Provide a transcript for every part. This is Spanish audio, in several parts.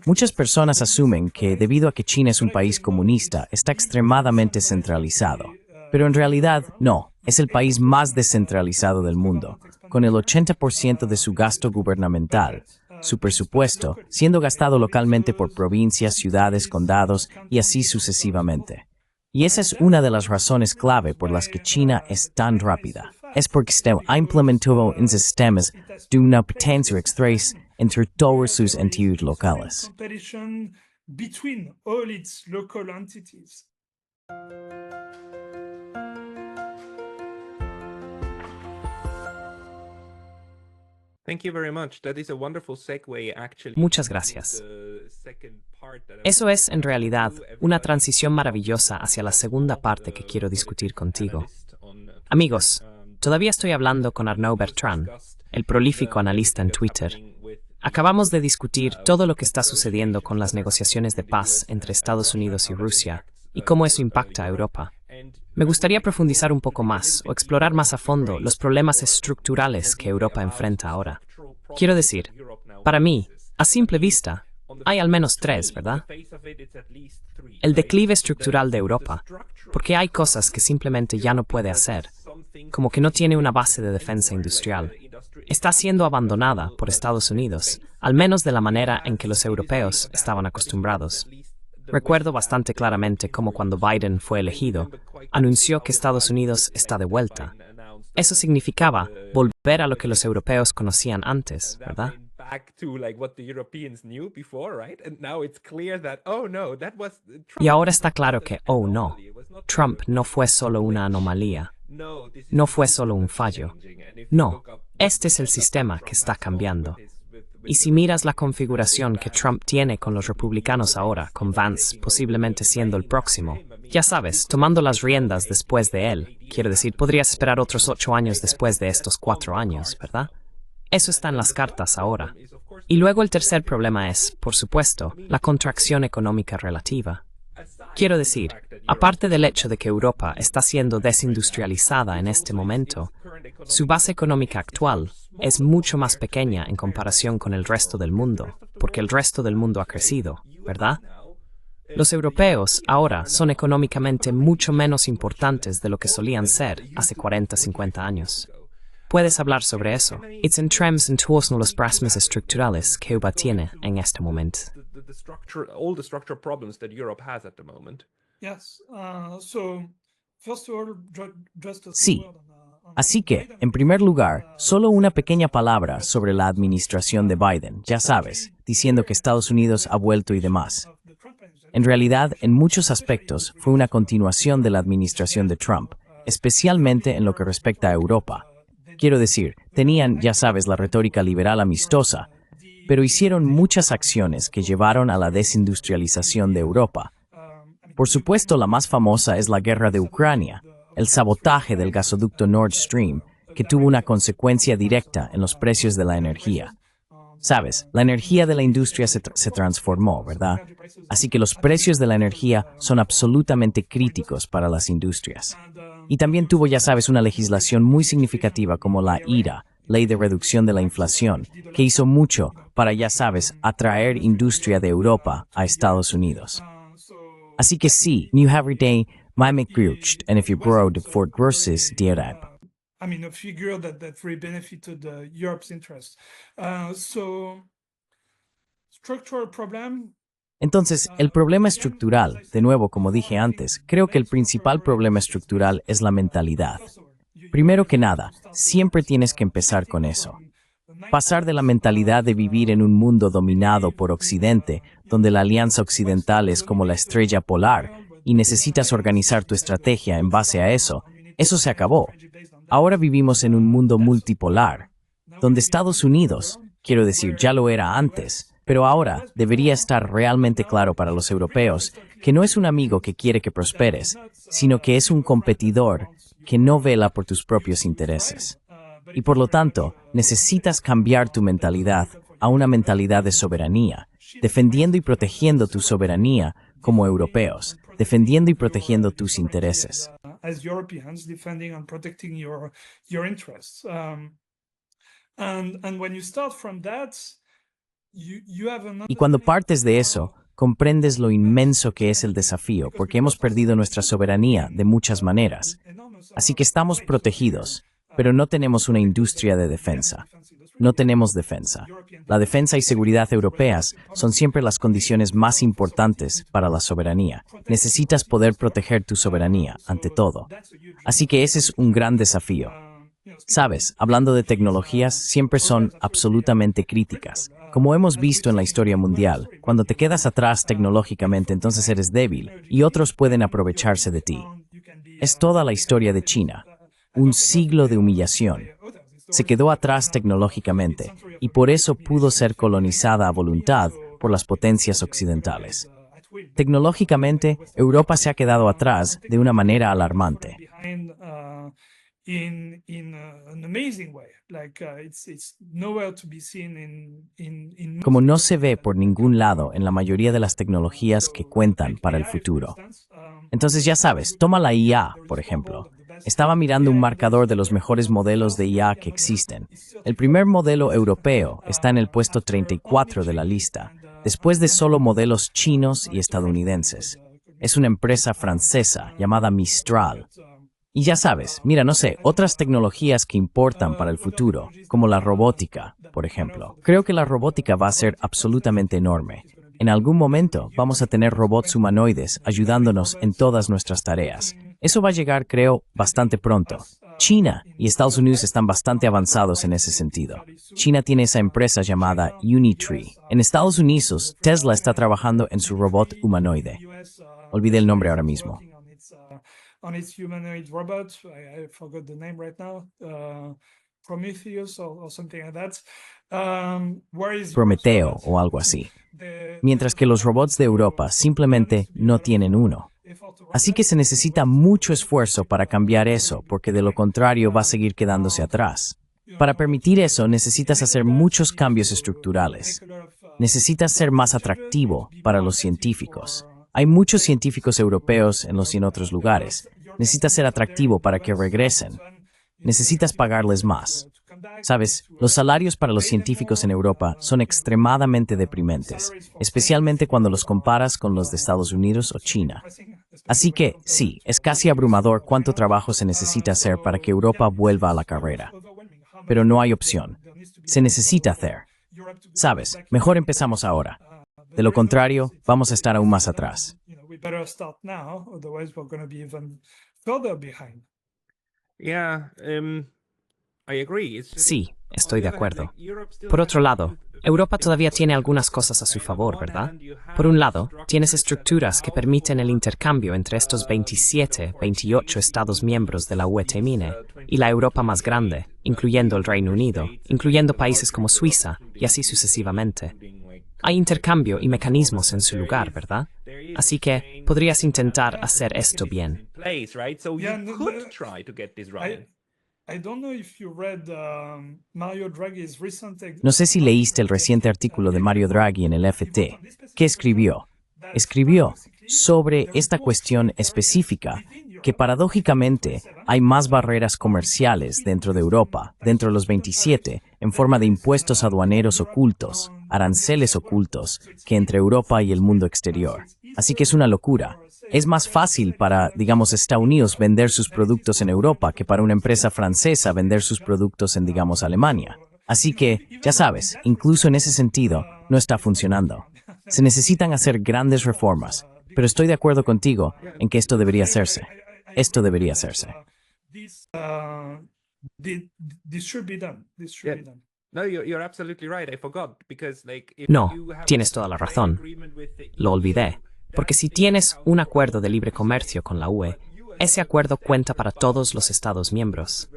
Muchas personas asumen que, debido a que China es un país comunista, está extremadamente centralizado. Pero en realidad, no. Es el país más descentralizado del mundo, con el 80% de su gasto gubernamental, su presupuesto, siendo gastado localmente por provincias, ciudades, condados y así sucesivamente. Y esa es una de las razones clave por las que China es tan rápida. Es porque ha implementado en sistemas de una potencia extrema entre todos sus entidades locales. Muchas gracias. Eso es, en realidad, una transición maravillosa hacia la segunda parte que quiero discutir contigo. Amigos, todavía estoy hablando con Arnaud Bertrand, el prolífico analista en Twitter. Acabamos de discutir todo lo que está sucediendo con las negociaciones de paz entre Estados Unidos y Rusia y cómo eso impacta a Europa. Me gustaría profundizar un poco más o explorar más a fondo los problemas estructurales que Europa enfrenta ahora. Quiero decir, para mí, a simple vista, hay al menos tres, ¿verdad? El declive estructural de Europa, porque hay cosas que simplemente ya no puede hacer, como que no tiene una base de defensa industrial. Está siendo abandonada por Estados Unidos, al menos de la manera en que los europeos estaban acostumbrados. Recuerdo bastante claramente cómo cuando Biden fue elegido, anunció que Estados Unidos está de vuelta. Eso significaba volver a lo que los europeos conocían antes, ¿verdad? Y ahora está claro que, oh no, Trump no fue solo una anomalía, no fue solo un fallo. No, este es el sistema que está cambiando. Y si miras la configuración que Trump tiene con los republicanos ahora, con Vance posiblemente siendo el próximo, ya sabes, tomando las riendas después de él, quiero decir, podrías esperar otros 8 años después de estos 4 años, ¿verdad? Eso está en las cartas ahora. Y luego el tercer problema es, por supuesto, la contracción económica relativa. Quiero decir, aparte del hecho de que Europa está siendo desindustrializada en este momento, su base económica actual es mucho más pequeña en comparación con el resto del mundo, porque el resto del mundo ha crecido, ¿verdad? Los europeos ahora son económicamente mucho menos importantes de lo que solían ser hace 40, 50 años. Puedes hablar sobre eso. It's en trams en todos los problemas estructurales que Europa tiene en este momento. Sí. Así que, en primer lugar, solo una pequeña palabra sobre la administración de Biden, ya sabes, diciendo que Estados Unidos ha vuelto y demás. En realidad, en muchos aspectos, fue una continuación de la administración de Trump, especialmente en lo que respecta a Europa. Quiero decir, tenían, ya sabes, la retórica liberal amistosa, pero hicieron muchas acciones que llevaron a la desindustrialización de Europa. Por supuesto, la más famosa es la guerra de Ucrania, el sabotaje del gasoducto Nord Stream, que tuvo una consecuencia directa en los precios de la energía. Sabes, la energía de la industria se transformó, ¿verdad? Así que los precios de la energía son absolutamente críticos para las industrias. Y también tuvo, ya sabes, una legislación muy significativa como la IRA, Ley de Reducción de la Inflación, que hizo mucho para, ya sabes, atraer industria de Europa a Estados Unidos. Así que sí, New Every Day, my McGrucht, and if you borrowed Fort versus Dierab. A figure that really benefited Europe's interest. Structural problem. Entonces, el problema estructural, de nuevo, como dije antes, creo que el principal problema estructural es la mentalidad. Primero que nada, siempre tienes que empezar con eso. Pasar de la mentalidad de vivir en un mundo dominado por Occidente, donde la Alianza Occidental es como la estrella polar, y necesitas organizar tu estrategia en base a eso se acabó. Ahora vivimos en un mundo multipolar, donde Estados Unidos, quiero decir, ya lo era antes, pero ahora debería estar realmente claro para los europeos que no es un amigo que quiere que prosperes, sino que es un competidor que no vela por tus propios intereses. Y por lo tanto, necesitas cambiar tu mentalidad a una mentalidad de soberanía, defendiendo y protegiendo tu soberanía como europeos, defendiendo y protegiendo tus intereses. As Europeans, defending and protecting your interests. And when you start from that, you have an Y cuando partes de eso, comprendes lo inmenso que es el desafío, porque hemos perdido nuestra soberanía de muchas maneras. Así que estamos protegidos, pero no tenemos una industria de defensa. No tenemos defensa. La defensa y seguridad europeas son siempre las condiciones más importantes para la soberanía. Necesitas poder proteger tu soberanía, ante todo. Así que ese es un gran desafío. Sabes, hablando de tecnologías, siempre son absolutamente críticas. Como hemos visto en la historia mundial, cuando te quedas atrás tecnológicamente, entonces eres débil y otros pueden aprovecharse de ti. Es toda la historia de China. Un siglo de humillación. Se quedó atrás tecnológicamente y por eso pudo ser colonizada a voluntad por las potencias occidentales. Tecnológicamente, Europa se ha quedado atrás de una manera alarmante. Como no se ve por ningún lado en la mayoría de las tecnologías que cuentan para el futuro. Entonces ya sabes, toma la IA, por ejemplo. Estaba mirando un marcador de los mejores modelos de IA que existen. El primer modelo europeo está en el puesto 34 de la lista, después de solo modelos chinos y estadounidenses. Es una empresa francesa llamada Mistral. Y ya sabes, mira, no sé, otras tecnologías que importan para el futuro, como la robótica, por ejemplo. Creo que la robótica va a ser absolutamente enorme. En algún momento vamos a tener robots humanoides ayudándonos en todas nuestras tareas. Eso va a llegar, creo, bastante pronto. China y Estados Unidos están bastante avanzados en ese sentido. China tiene esa empresa llamada Unitree. En Estados Unidos, Tesla está trabajando en su robot humanoide. Olvidé el nombre ahora mismo. On its humanoid robot, I forgot the name right now, Prometheus or something like that. Prometeo o algo así. Mientras que los robots de Europa simplemente no tienen uno. Así que se necesita mucho esfuerzo para cambiar eso, porque de lo contrario va a seguir quedándose atrás. Para permitir eso, necesitas hacer muchos cambios estructurales. Necesitas ser más atractivo para los científicos. Hay muchos científicos europeos en los y en otros lugares. Necesitas ser atractivo para que regresen. Necesitas pagarles más. Sabes, los salarios para los científicos en Europa son extremadamente deprimentes, especialmente cuando los comparas con los de Estados Unidos o China. Así que, sí, es casi abrumador cuánto trabajo se necesita hacer para que Europa vuelva a la carrera. Pero no hay opción. Se necesita hacer. Sabes, mejor empezamos ahora. De lo contrario, vamos a estar aún más atrás. Sí, estoy de acuerdo. Por otro lado, Europa todavía tiene algunas cosas a su favor, ¿verdad? Por un lado, tienes estructuras que permiten el intercambio entre estos 27, 28 Estados miembros de la UE Temine y la Europa más grande, incluyendo el Reino Unido, incluyendo países como Suiza, y así sucesivamente. Hay intercambio y mecanismos en su lugar, ¿verdad? Así que podrías intentar hacer esto bien. No sé si leíste el reciente artículo de Mario Draghi en el FT. ¿Qué escribió? Escribió sobre esta cuestión específica, que paradójicamente hay más barreras comerciales dentro de Europa, dentro de los 27, en forma de impuestos aduaneros ocultos, aranceles ocultos, que entre Europa y el mundo exterior. Así que es una locura. Es más fácil para, digamos, Estados Unidos vender sus productos en Europa que para una empresa francesa vender sus productos en, digamos, Alemania. Así que, ya sabes, incluso en ese sentido, no está funcionando. Se necesitan hacer grandes reformas, pero estoy de acuerdo contigo en que esto debería hacerse. Esto debería hacerse. No, tienes toda la razón. Lo olvidé. Porque si tienes un acuerdo de libre comercio con la UE, ese acuerdo cuenta para todos los Estados miembros.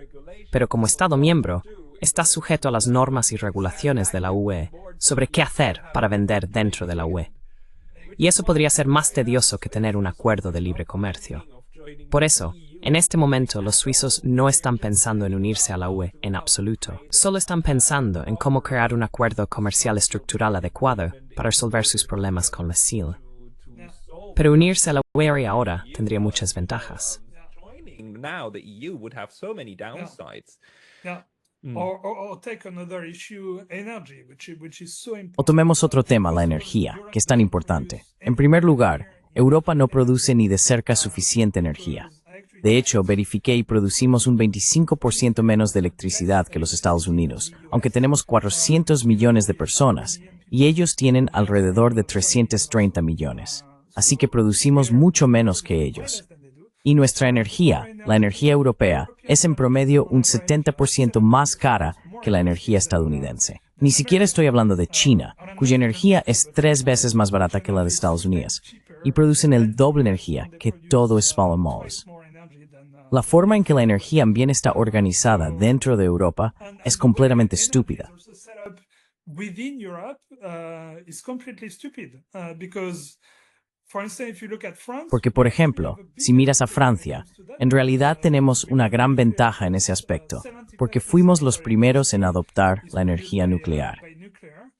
Pero como Estado miembro, estás sujeto a las normas y regulaciones de la UE sobre qué hacer para vender dentro de la UE. Y eso podría ser más tedioso que tener un acuerdo de libre comercio. Por eso, en este momento los suizos no están pensando en unirse a la UE en absoluto. Solo están pensando en cómo crear un acuerdo comercial estructural adecuado para resolver sus problemas con la SIL. Pero unirse a la UE ahora tendría muchas ventajas. Or take another issue, energy, which is so O important. tomemos otro tema, la energía, que es tan importante. En primer lugar, Europa no produce ni de cerca suficiente energía. De hecho, verifiqué y producimos un 25% menos de electricidad que los Estados Unidos, aunque tenemos 400 millones de personas, y ellos tienen alrededor de 330 millones. Así que producimos mucho menos que ellos. Y nuestra energía, la energía europea, es en promedio un 70% más cara que la energía estadounidense. Ni siquiera estoy hablando de China, cuya energía es 3 veces más barata que la de Estados Unidos, y producen el doble energía que todo Small Malls. La forma en que la energía bien está organizada dentro de Europa es completamente estúpida. Within Europe is completely stupid because, for instance, if you look at France, Porque, por ejemplo, si miras a Francia, en realidad tenemos una gran ventaja en ese aspecto, porque fuimos los primeros en adoptar la energía nuclear.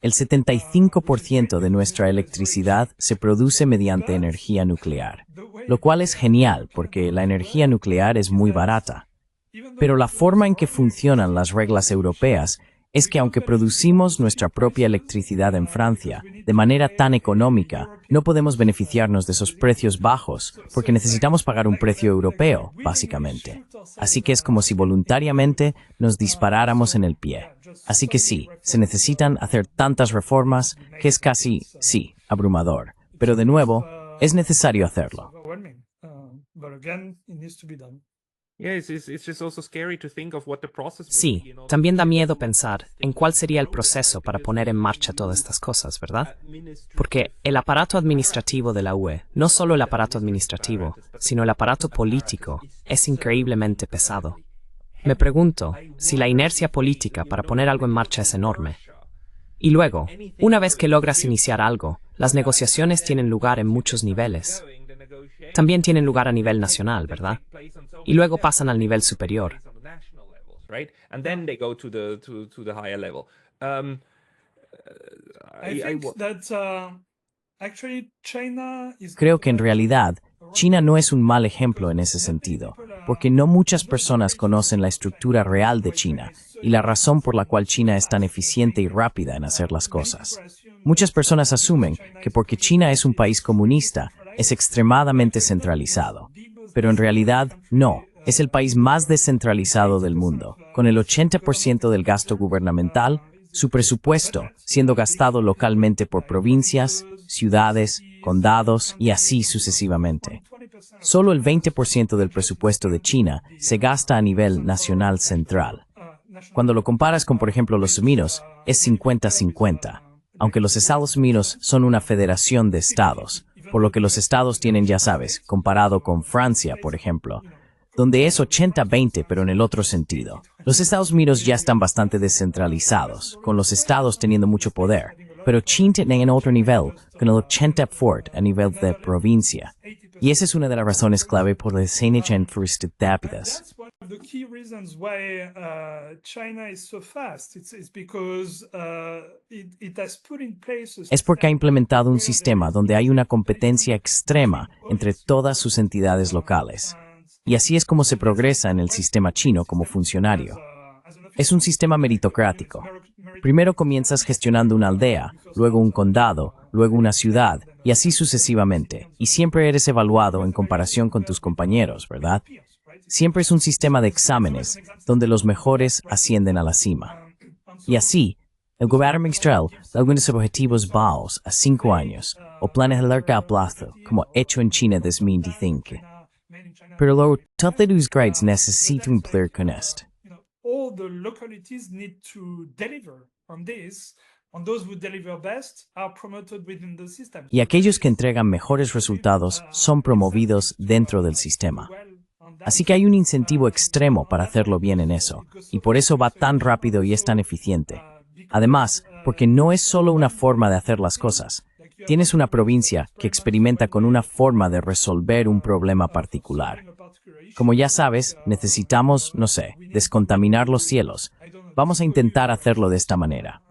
El 75% de nuestra electricidad se produce mediante energía nuclear, lo cual es genial porque la energía nuclear es muy barata. Pero la forma en que funcionan las reglas europeas es que aunque producimos nuestra propia electricidad en Francia de manera tan económica, no podemos beneficiarnos de esos precios bajos porque necesitamos pagar un precio europeo, básicamente. Así que es como si voluntariamente nos disparáramos en el pie. Así que sí, se necesitan hacer tantas reformas que es casi, sí, abrumador. Pero de nuevo, es necesario hacerlo. overwhelming. But again, it needs to be done. Sí, también da miedo pensar en cuál sería el proceso para poner en marcha todas estas cosas, ¿verdad? Porque el aparato administrativo de la UE, no solo el aparato administrativo, sino el aparato político, es increíblemente pesado. Me pregunto si la inercia política para poner algo en marcha es enorme. Y luego, una vez que logras iniciar algo, las negociaciones tienen lugar en muchos niveles. También tienen lugar a nivel nacional, ¿verdad? Y luego pasan al nivel superior. I think that actually China is. Creo que en realidad, China no es un mal ejemplo en ese sentido, porque no muchas personas conocen la estructura real de China y la razón por la cual China es tan eficiente y rápida en hacer las cosas. Muchas personas asumen que porque China es un país comunista, es extremadamente centralizado. Pero en realidad, no. Es el país más descentralizado del mundo, con el 80% del gasto gubernamental, su presupuesto siendo gastado localmente por provincias, ciudades, condados y así sucesivamente. Solo el 20% del presupuesto de China se gasta a nivel nacional central. Cuando lo comparas con, por ejemplo, los Unidos, es 50-50, aunque los Estados Unidos son una federación de estados, por lo que los estados tienen, ya sabes, comparado con Francia, por ejemplo, donde es 80-20 pero en el otro sentido. Los Estados Unidos ya están bastante descentralizados, con los estados teniendo mucho poder, pero China tiene en otro nivel, con el 80% a nivel de provincia. Y esa es una de las razones clave por las fuerzas rápidas. That's one of the key reasons why China is so fast. It's because it has put in place Es porque ha implementado un sistema donde hay una competencia extrema entre todas sus entidades locales. Y así es como se progresa en el sistema chino como funcionario. Es un sistema meritocrático. Primero comienzas gestionando una aldea, luego un condado, luego una ciudad, y así sucesivamente. Y siempre eres evaluado en comparación con tus compañeros, ¿verdad? Siempre es un sistema de exámenes, donde los mejores ascienden a la cima. Y así, el gobierno ministerial da algunos objetivos bajos a 5 años, o planes a largo plazo, como hecho en China 2025. Pero luego, todos los grades necesitan cumplir con esto. All the localities need to deliver on this, and those who deliver best are promoted within the system. Y aquellos que entregan mejores resultados son promovidos dentro del sistema. Así que hay un incentivo extremo para hacerlo bien en eso, y por eso va tan rápido y es tan eficiente. Además, porque no es solo una forma de hacer las cosas. Tienes una provincia que experimenta con una forma de resolver un problema particular. Como ya sabes, necesitamos, no sé, descontaminar los cielos. Vamos a intentar hacerlo de esta manera.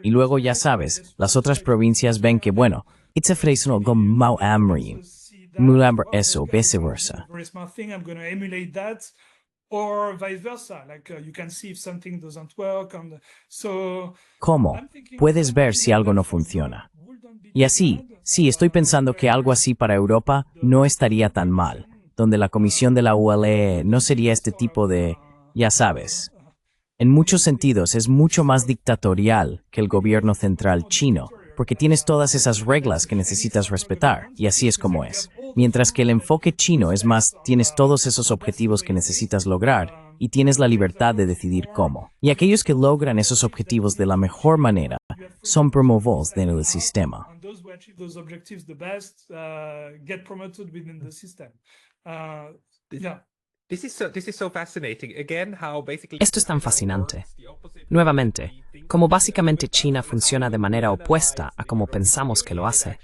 Y luego, ya sabes, las otras provincias ven que, bueno, it's a fractional go mau amri. Mulamber eso, viceversa. Very smart thing. I'm going to emulate that. or vice versa. Like you can see if something doesn't work. ¿Cómo? Puedes ver si algo no funciona. Y así, sí, estoy pensando que algo así para Europa no estaría tan mal, donde la comisión de la ULE no sería este tipo de, ya sabes. En muchos sentidos es mucho más dictatorial que el gobierno central chino, porque tienes todas esas reglas que necesitas respetar, y así es como es. Mientras que el enfoque chino es más, tienes todos esos objetivos que necesitas lograr, y tienes la libertad de decidir cómo. Y aquellos que logran esos objetivos de la mejor manera son promovidos dentro del sistema. Esto es tan fascinante. Nuevamente, como básicamente China funciona de manera opuesta a como pensamos que lo hace,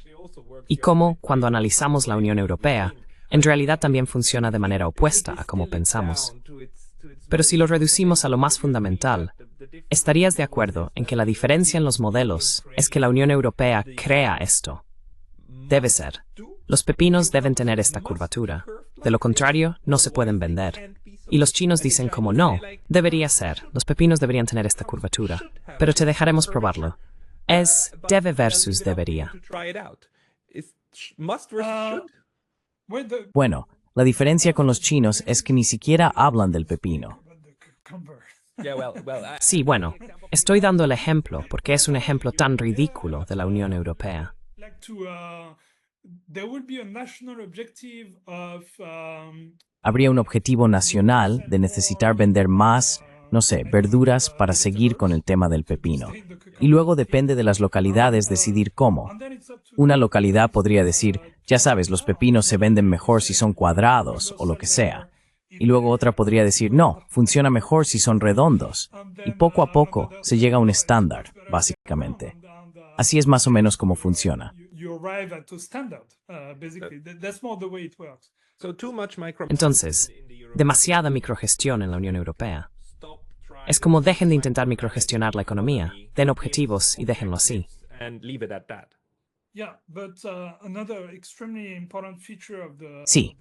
y cómo, cuando analizamos la Unión Europea, en realidad también funciona de manera opuesta a como pensamos. Pero si lo reducimos a lo más fundamental, ¿estarías de acuerdo en que la diferencia en los modelos es que la Unión Europea crea esto? Debe ser. Los pepinos deben tener esta curvatura. De lo contrario, no se pueden vender. Y los chinos dicen como no, debería ser. Los pepinos deberían tener esta curvatura. Pero te dejaremos probarlo. Es debe versus debería. Bueno, la diferencia con los chinos es que ni siquiera hablan del pepino. Sí, bueno, estoy dando el ejemplo porque es un ejemplo tan ridículo de la Unión Europea. Habría un objetivo nacional de necesitar vender más, no sé, verduras para seguir con el tema del pepino. Y luego depende de las localidades decidir cómo. Una localidad podría decir, ya sabes, los pepinos se venden mejor si son cuadrados o lo que sea. Y luego otra podría decir, no, funciona mejor si son redondos. Y poco a poco se llega a un estándar, básicamente. Así es más o menos como funciona. Entonces, demasiada microgestión en la Unión Europea. Es como dejen de intentar microgestionar la economía, den objetivos y déjenlo así. Sí,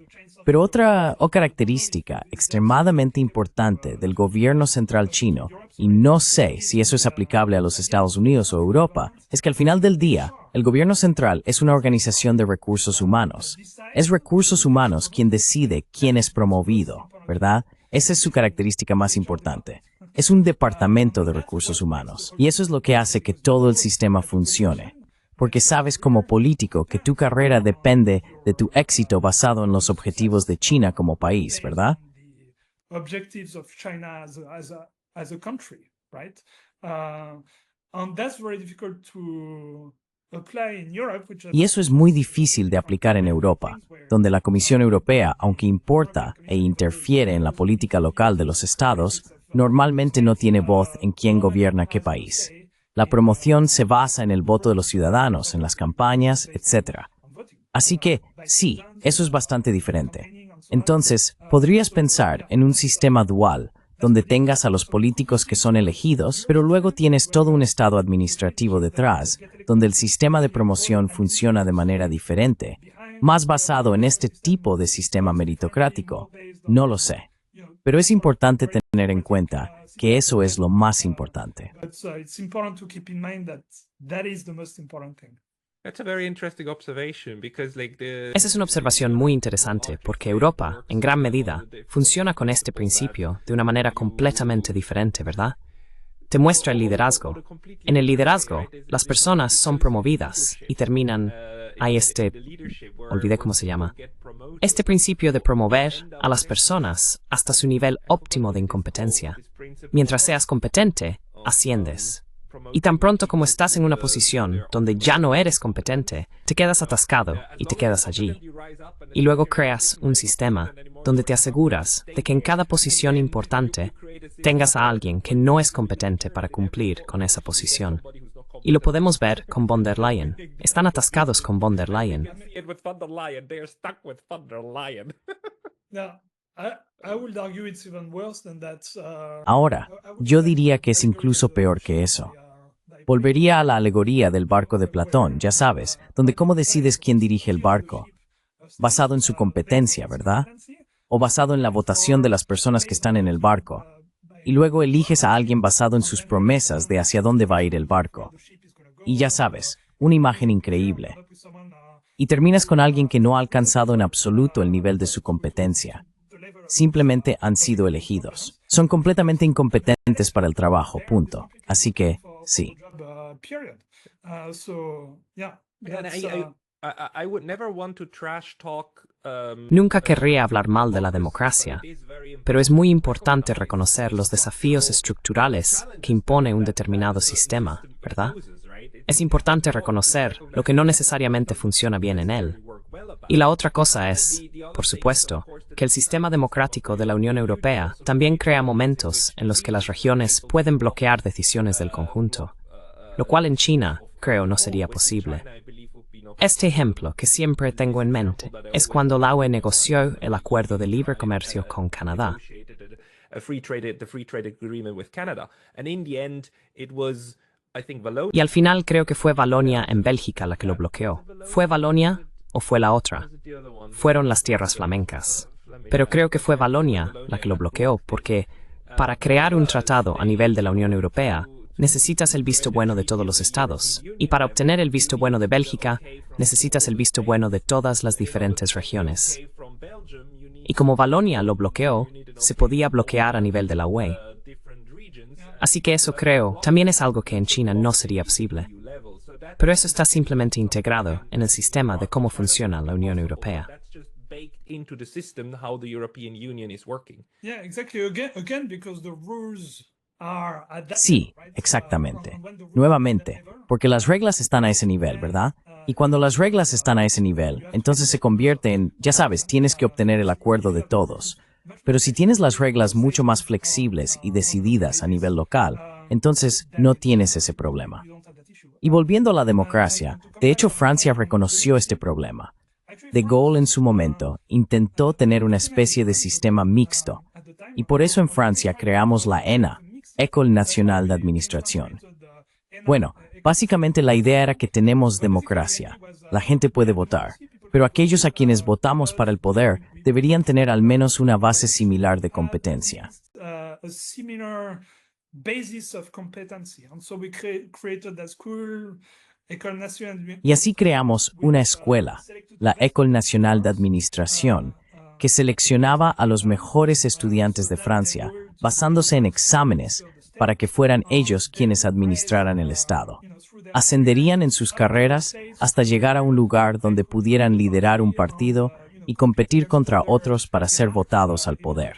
pero otra característica extremadamente importante del gobierno central chino, y no sé si eso es aplicable a los Estados Unidos o Europa, es que al final del día, el gobierno central es una organización de recursos humanos. Es recursos humanos quien decide quién es promovido, ¿verdad? Esa es su característica más importante. Es un departamento de recursos humanos, y eso es lo que hace que todo el sistema funcione. Porque sabes como político que tu carrera depende de tu éxito basado en los objetivos de China como país, ¿verdad? Y eso es muy difícil de aplicar en Europa, donde la Comisión Europea, aunque importa e interfiere en la política local de los estados, normalmente no tiene voz en quién gobierna qué país. La promoción se basa en el voto de los ciudadanos, en las campañas, etc. Así que, sí, eso es bastante diferente. Entonces, podrías pensar en un sistema dual, donde tengas a los políticos que son elegidos, pero luego tienes todo un estado administrativo detrás, donde el sistema de promoción funciona de manera diferente, más basado en este tipo de sistema meritocrático. No lo sé. Pero es importante tener en cuenta que eso es lo más importante. Esa es una observación muy interesante porque Europa, en gran medida, funciona con este principio de una manera completamente diferente, ¿verdad? Te muestra el liderazgo. En el liderazgo, las personas son promovidas y terminan... Hay olvidé cómo se llama. Este principio de promover a las personas hasta su nivel óptimo de incompetencia. Mientras seas competente, asciendes. Y tan pronto como estás en una posición donde ya no eres competente, te quedas atascado y te quedas allí. Y luego creas un sistema donde te aseguras de que en cada posición importante tengas a alguien que no es competente para cumplir con esa posición. Y lo podemos ver con von der Leyen. Están atascados con von der Leyen. Ahora, yo diría que es incluso peor que eso. Volvería a la alegoría del barco de Platón, ya sabes, donde cómo decides quién dirige el barco. Basado en su competencia, ¿verdad? o basado en la votación de las personas que están en el barco, y luego eliges a alguien basado en sus promesas de hacia dónde va a ir el barco. Y ya sabes, una imagen increíble. Y terminas con alguien que no ha alcanzado en absoluto el nivel de su competencia. Simplemente han sido elegidos. Son completamente incompetentes para el trabajo, punto. Así que, sí. Nunca querría hablar mal de la democracia, pero es muy importante reconocer los desafíos estructurales que impone un determinado sistema, ¿verdad? Es importante reconocer lo que no necesariamente funciona bien en él. Y la otra cosa es, por supuesto, que el sistema democrático de la Unión Europea también crea momentos en los que las regiones pueden bloquear decisiones del conjunto, lo cual en China, creo, no sería posible. Este ejemplo que siempre tengo en mente es cuando la UE negoció el acuerdo de libre comercio con Canadá. Y al final creo que fue Valonia en Bélgica la que lo bloqueó. ¿Fue Valonia o fue la otra? Fueron las tierras flamencas. Pero creo que fue Valonia la que lo bloqueó porque para crear un tratado a nivel de la Unión Europea necesitas el visto bueno de todos los estados. Y para obtener el visto bueno de Bélgica necesitas el visto bueno de todas las diferentes regiones. Y como Valonia lo bloqueó, se podía bloquear a nivel de la UE. Así que eso creo, también es algo que en China no sería posible. Pero eso está simplemente integrado en el sistema de cómo funciona la Unión Europea. Sí, exactamente. Nuevamente, porque las reglas están a ese nivel, ¿verdad? Y cuando las reglas están a ese nivel, entonces se convierte en, ya sabes, tienes que obtener el acuerdo de todos. Pero si tienes las reglas mucho más flexibles y decididas a nivel local, entonces no tienes ese problema. Y volviendo a la democracia, de hecho Francia reconoció este problema. De Gaulle en su momento intentó tener una especie de sistema mixto, y por eso en Francia creamos la ENA, École Nationale d'Administration. Bueno, básicamente la idea era que tenemos democracia, la gente puede votar, pero aquellos a quienes votamos para el poder deberían tener al menos una base similar de competencia. Y así creamos una escuela, la École Nationale d'Administration, que seleccionaba a los mejores estudiantes de Francia, basándose en exámenes para que fueran ellos quienes administraran el Estado. Ascenderían en sus carreras hasta llegar a un lugar donde pudieran liderar un partido y competir contra otros para ser votados al poder.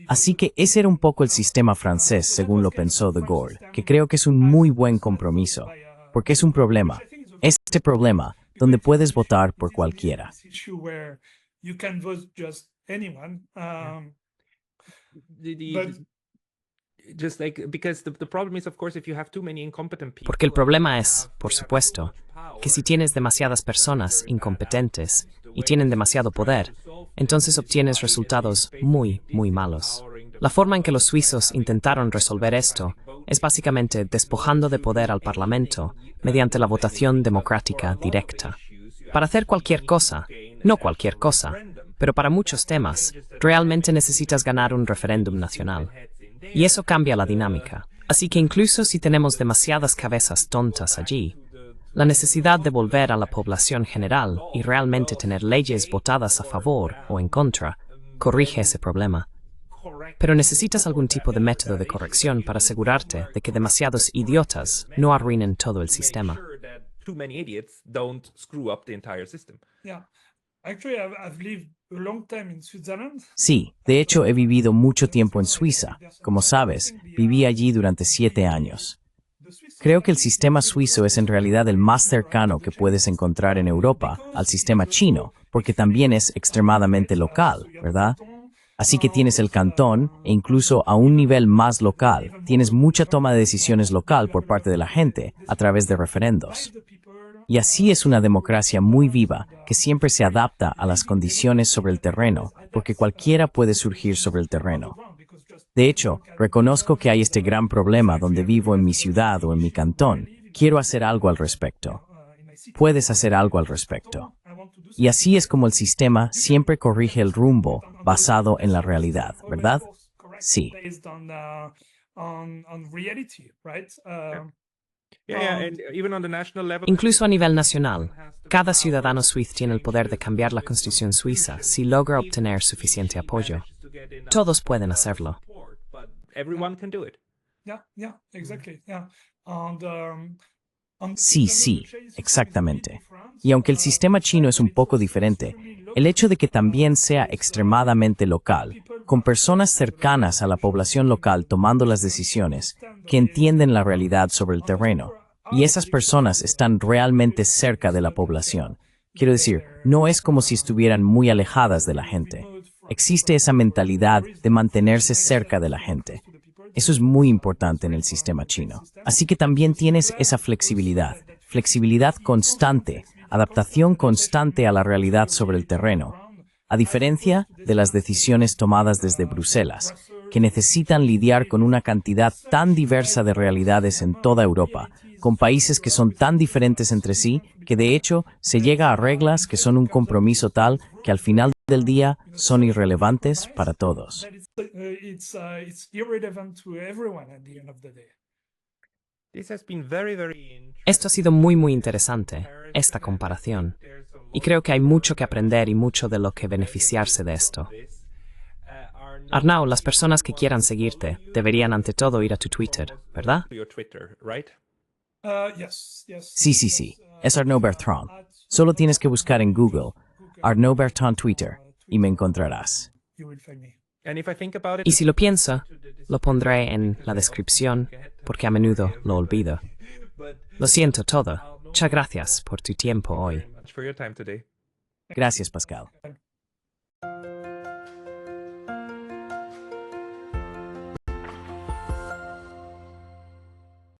Así que ese era un poco el sistema francés, según lo pensó de Gaulle, que creo que es un muy buen compromiso, porque es un problema. Este problema, donde puedes votar por cualquiera. Porque el problema es, por supuesto, que si tienes demasiadas personas incompetentes y tienen demasiado poder, entonces obtienes resultados muy, muy malos. La forma en que los suizos intentaron resolver esto es básicamente despojando de poder al Parlamento mediante la votación democrática directa. Para hacer cualquier cosa, no cualquier cosa, pero para muchos temas, realmente necesitas ganar un referéndum nacional. Y eso cambia la dinámica. Así que incluso si tenemos demasiadas cabezas tontas allí, la necesidad de volver a la población general y realmente tener leyes votadas a favor o en contra, corrige ese problema. Pero necesitas algún tipo de método de corrección para asegurarte de que demasiados idiotas no arruinen todo el sistema. Sí, de hecho he vivido mucho tiempo en Suiza. Como sabes, viví allí durante 7 años. Creo que el sistema suizo es en realidad el más cercano que puedes encontrar en Europa al sistema chino, porque también es extremadamente local, ¿verdad? Así que tienes el cantón e incluso a un nivel más local, tienes mucha toma de decisiones local por parte de la gente a través de referendos. Y así es una democracia muy viva que siempre se adapta a las condiciones sobre el terreno, porque cualquiera puede surgir sobre el terreno. De hecho, reconozco que hay este gran problema donde vivo en mi ciudad o en mi cantón. Quiero hacer algo al respecto. Puedes hacer algo al respecto. Y así es como el sistema siempre corrige el rumbo basado en la realidad, ¿verdad? Sí. Based on reality, right? Incluso a nivel nacional, cada ciudadano suizo tiene el poder de cambiar la constitución suiza si logra obtener suficiente apoyo. Todos pueden hacerlo. Yeah, exactly. Yeah. Sí, exactamente. Y aunque el sistema chino es un poco diferente, el hecho de que también sea extremadamente local, con personas cercanas a la población local tomando las decisiones, que entienden la realidad sobre el terreno, y esas personas están realmente cerca de la población. Quiero decir, no es como si estuvieran muy alejadas de la gente. Existe esa mentalidad de mantenerse cerca de la gente. Eso es muy importante en el sistema chino. Así que también tienes esa flexibilidad constante, adaptación constante a la realidad sobre el terreno, a diferencia de las decisiones tomadas desde Bruselas, que necesitan lidiar con una cantidad tan diversa de realidades en toda Europa, con países que son tan diferentes entre sí, que de hecho se llega a reglas que son un compromiso tal que al final del día son irrelevantes para todos. It's irrelevant to everyone at the end of the day. Esto ha sido muy interesante, esta comparación. Y creo que hay mucho que aprender y mucho de lo que beneficiarse de esto. Arnau, las personas que quieran seguirte deberían ante todo ir a tu Twitter, ¿verdad? Yes. Sí. Es Arnaud Bertrand. Solo tienes que buscar en Google Arnaud Bertrand Twitter y me encontrarás. You will find me. Y si lo pienso, lo pondré en la descripción, porque a menudo lo olvido. Lo siento todo. Muchas gracias por tu tiempo hoy. Gracias, Pascal.